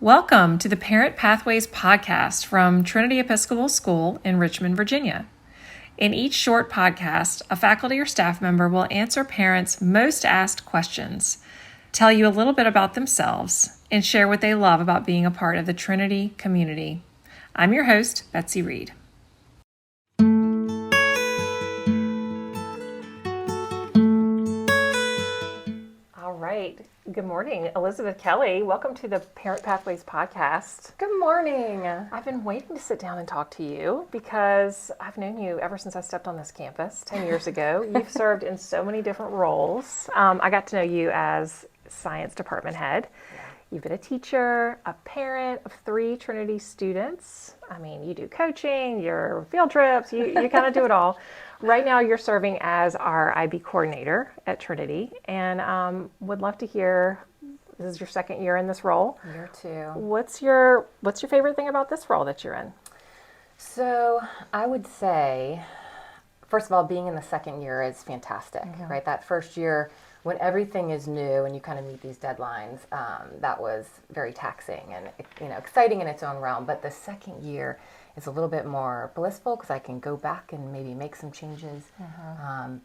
Welcome to the Parent Pathways podcast from Trinity Episcopal School in Richmond, Virginia. In each short podcast, a faculty or staff member will answer parents' most asked questions, tell you a little bit about themselves, and share what they love about being a part of the Trinity community. I'm your host, Betsy Reed. All right. Good morning, Elizabeth Kelley. Welcome to the Parent Pathways podcast. Good morning. I've been waiting to sit down and talk to you because I've known you ever since I stepped on this campus 10 years ago. You've served in so many different roles. I got to know you as science department head. You've been a teacher, a parent of 3 Trinity students. I mean, you do coaching, your field trips, you kind of do it all. Right now, you're serving as our IB coordinator at Trinity, and would love to hear. This is your second year in this role. Year 2. What's your favorite thing about this role that you're in? So I would say, first of all, being in the second year is fantastic, right? That first year, when everything is new and you kind of meet these deadlines, that was very taxing and exciting in its own realm. But the second year is a little bit more blissful because I can go back and maybe make some changes.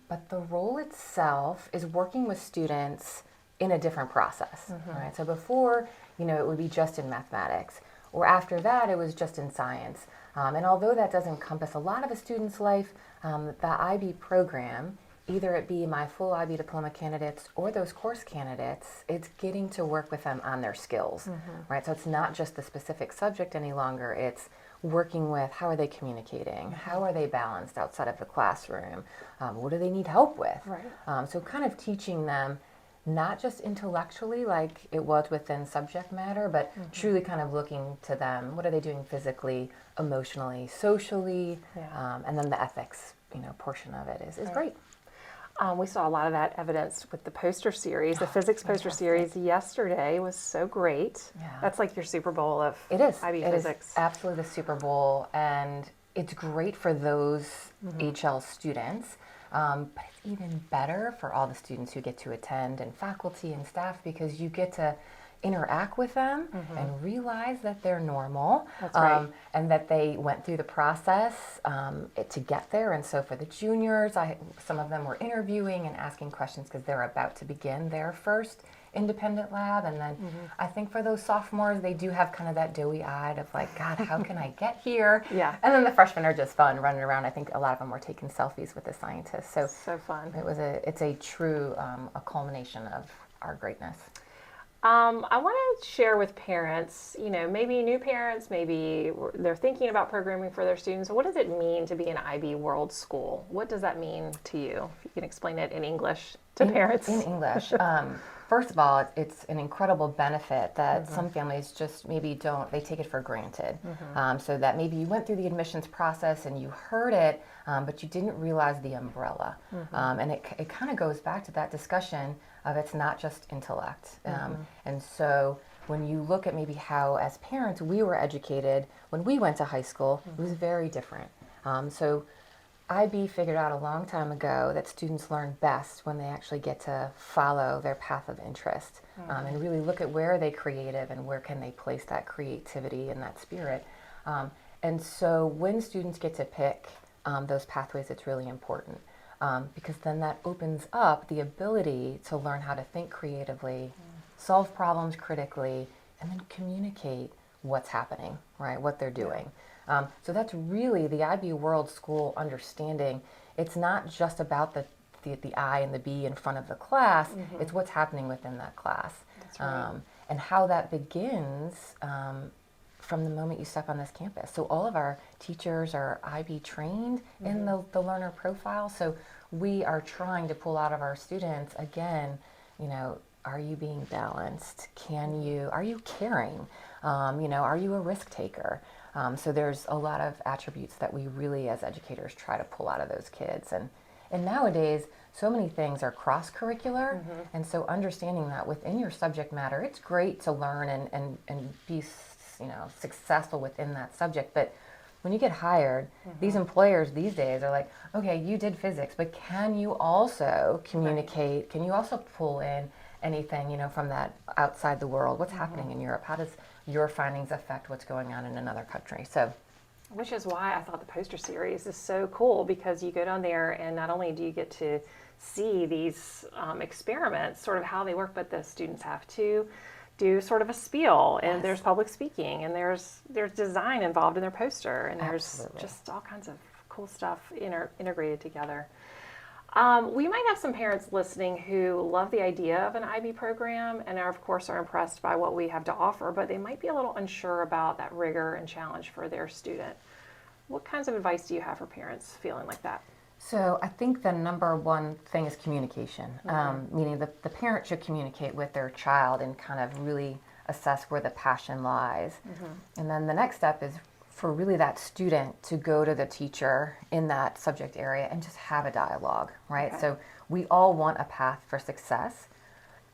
But the role itself is working with students in a different process, right? So before, it would be just in mathematics, or after that, it was just in science. And although that does encompass a lot of a student's life, the IB program, either it be my full IB diploma candidates or those course candidates, it's getting to work with them on their skills, right? So it's not just the specific subject any longer, it's working with how are they communicating, how are they balanced outside of the classroom, what do they need help with? Right. So kind of teaching them not just intellectually like it was within subject matter, but truly kind of looking to them, what are they doing physically, emotionally, socially, and then the ethics portion of it is great. We saw a lot of that evidence with the poster series. The physics poster series yesterday was so great. Yeah. That's like your Super Bowl of It is. IB it physics. Is absolutely the Super Bowl, and it's great for those HL students, but it's even better for all the students who get to attend and faculty and staff because you get to interact with them and realize that they're normal. That's right. And that they went through the process to get there. And so for the juniors, some of them were interviewing and asking questions because they're about to begin their first independent lab. And then I think for those sophomores, they do have kind of that doughy-eyed of like, God, how can I get here? Yeah. And then the freshmen are just fun running around. I think a lot of them were taking selfies with the scientists. So fun. It's a true a culmination of our greatness. I want to share with parents, maybe new parents, maybe they're thinking about programming for their students. What does it mean to be an IB World School? What does that mean to you? If you can explain it in English to parents. In English. First of all, it's an incredible benefit that some families just maybe they take it for granted. So that maybe you went through the admissions process and you heard it, but you didn't realize the umbrella. And it kind of goes back to that discussion of it's not just intellect. And so when you look at maybe how as parents we were educated when we went to high school, it was very different. So IB figured out a long time ago that students learn best when they actually get to follow their path of interest and really look at where are they creative and where can they place that creativity and that spirit. And so when students get to pick those pathways, it's really important because then that opens up the ability to learn how to think creatively, solve problems critically, and then communicate what's happening, right, what they're doing. So that's really the IB World School understanding. It's not just about the I and the B in front of the class. It's what's happening within that class. That's right. And how that begins from the moment you step on this campus. So all of our teachers are IB trained in the learner profile. So we are trying to pull out of our students, again, are you being balanced? Are you caring? Are you a risk taker? So there's a lot of attributes that we really as educators try to pull out of those kids. And nowadays, so many things are cross-curricular, and so understanding that within your subject matter, it's great to learn and be successful within that subject, but when you get hired, these employers these days are like, okay, you did physics, but can you also communicate? Can you also pull in anything, from that outside the world. What's happening in Europe? How does your findings affect what's going on in another country? So, which is why I thought the poster series is so cool, because you go down there and not only do you get to see these experiments, sort of how they work, but the students have to do sort of a spiel, and there's public speaking, and there's design involved in their poster, and there's just all kinds of cool stuff integrated together. We might have some parents listening who love the idea of an IB program and are, of course, are impressed by what we have to offer, but they might be a little unsure about that rigor and challenge for their student. What kinds of advice do you have for parents feeling like that? So I think the number one thing is communication, meaning the parent should communicate with their child and kind of really assess where the passion lies. And then the next step is for really that student to go to the teacher in that subject area and just have a dialogue, right? Okay. So we all want a path for success,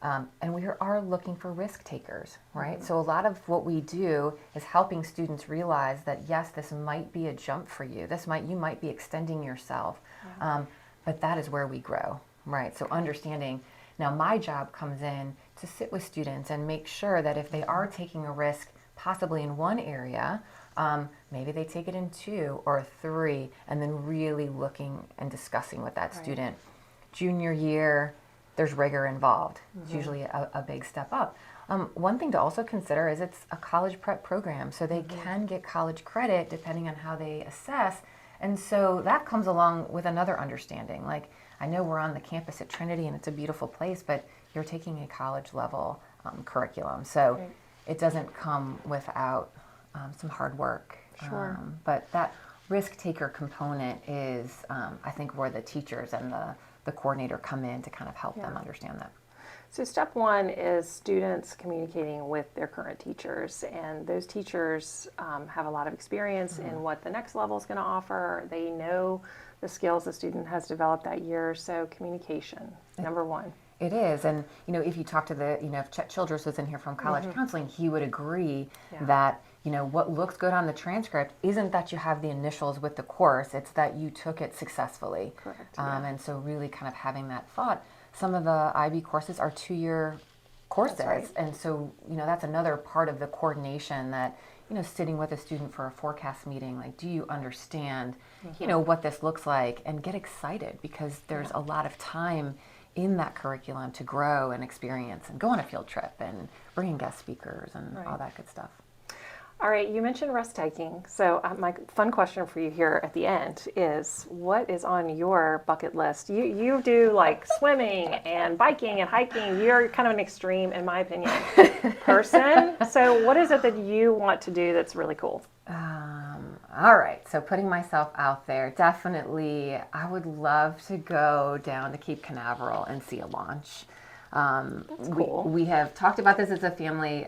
and we are looking for risk takers, right? So a lot of what we do is helping students realize that yes, this might be a jump for you. You might be extending yourself, but that is where we grow, right? So understanding. Now my job comes in to sit with students and make sure that if they are taking a risk, possibly in one area, maybe they take it in 2 or 3, and then really looking and discussing with that student. Junior year, there's rigor involved. It's usually a big step up. One thing to also consider is it's a college prep program, so they can get college credit depending on how they assess. And so that comes along with another understanding. Like, I know we're on the campus at Trinity and it's a beautiful place, but you're taking a college level curriculum. So it doesn't come without some hard work. Sure. But that risk taker component is, I think, where the teachers and the coordinator come in to kind of help them understand that. So step one is students communicating with their current teachers, and those teachers have a lot of experience in what the next level is going to offer. They know the skills the student has developed that year, so communication, number one. It is, and if you talk to if Chet Childress was in here from college counseling, he would agree that what looks good on the transcript isn't that you have the initials with the course; it's that you took it successfully. Correct. And so really kind of having that thought. Some of the IB courses are 2-year courses, That's right. and so that's another part of the coordination that sitting with a student for a forecast meeting, like, do you understand what this looks like, and get excited because there's a lot of time in that curriculum to grow and experience and go on a field trip and bring in guest speakers and all that good stuff. All right, you mentioned risk taking. So my fun question for you here at the end is, what is on your bucket list? You do like swimming and biking and hiking. You're kind of an extreme, in my opinion, person. So what is it that you want to do that's really cool? All right, so putting myself out there, definitely I would love to go down to Cape Canaveral and see a launch. That's cool. We have talked about this as a family,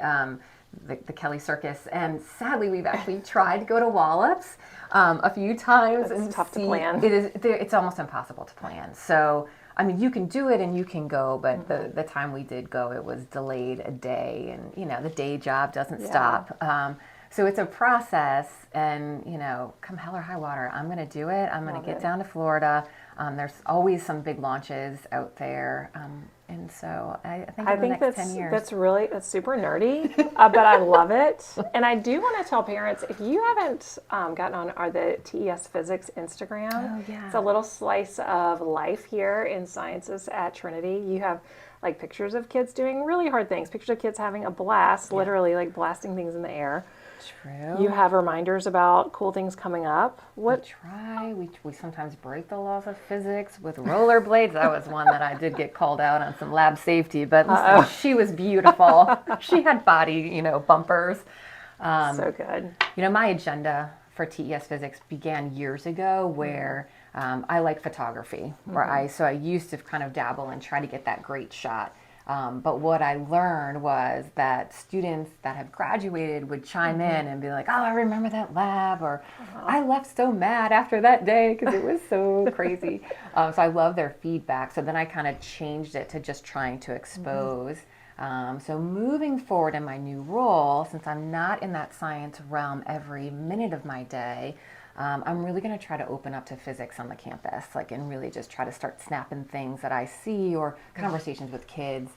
the Kelley Circus, and sadly we've actually tried to go to Wallops a few times. It's tough to plan. It's almost impossible to plan. So, I mean, you can do it and you can go, but the time we did go, it was delayed a day, and the day job doesn't stop. So it's a process, and come hell or high water, I'm going to do it. I'm going to get down to Florida. There's always some big launches out there, and so I think in the next 10 years. That's super nerdy, but I love it. And I do want to tell parents, if you haven't gotten on the TES Physics Instagram, it's a little slice of life here in sciences at Trinity. You have like pictures of kids doing really hard things, pictures of kids having a blast, literally like blasting things in the air. True. You have reminders about cool things coming up. We try. We sometimes break the laws of physics with rollerblades. That was one that I did get called out on some lab safety, but listen, she was beautiful. She had body, bumpers. So good. My agenda for TES Physics began years ago where I like photography. So I used to kind of dabble and try to get that great shot. But what I learned was that students that have graduated would chime in and be like, oh, I remember that lab, or I left so mad after that day because it was so crazy. So I love their feedback. So then I kind of changed it to just trying to expose. So moving forward in my new role, since I'm not in that science realm every minute of my day, I'm really going to try to open up to physics on the campus, and really just try to start snapping things that I see or conversations with kids.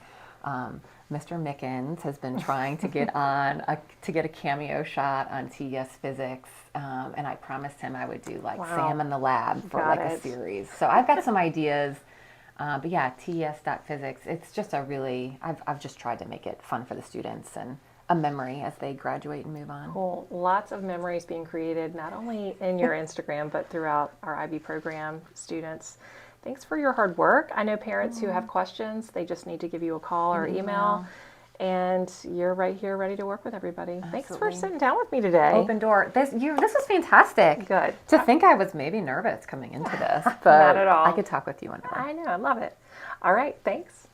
Mr. Mickens has been trying to get a cameo shot on TES Physics, and I promised him I would do like Sam in the Lab for a series. So I've got some ideas, but yeah, TES.Physics. It's just I've just tried to make it fun for the students and a memory as they graduate and move on. Cool. Lots of memories being created, not only in your Instagram, but throughout our IB program students. Thanks for your hard work. I know parents who have questions, they just need to give you a call or email. And you're right here ready to work with everybody. Absolutely. Thanks for sitting down with me today. Open door. This was fantastic. Good. To think I was maybe nervous coming into this, but not at all. I could talk with you whenever. I know. I love it. All right. Thanks.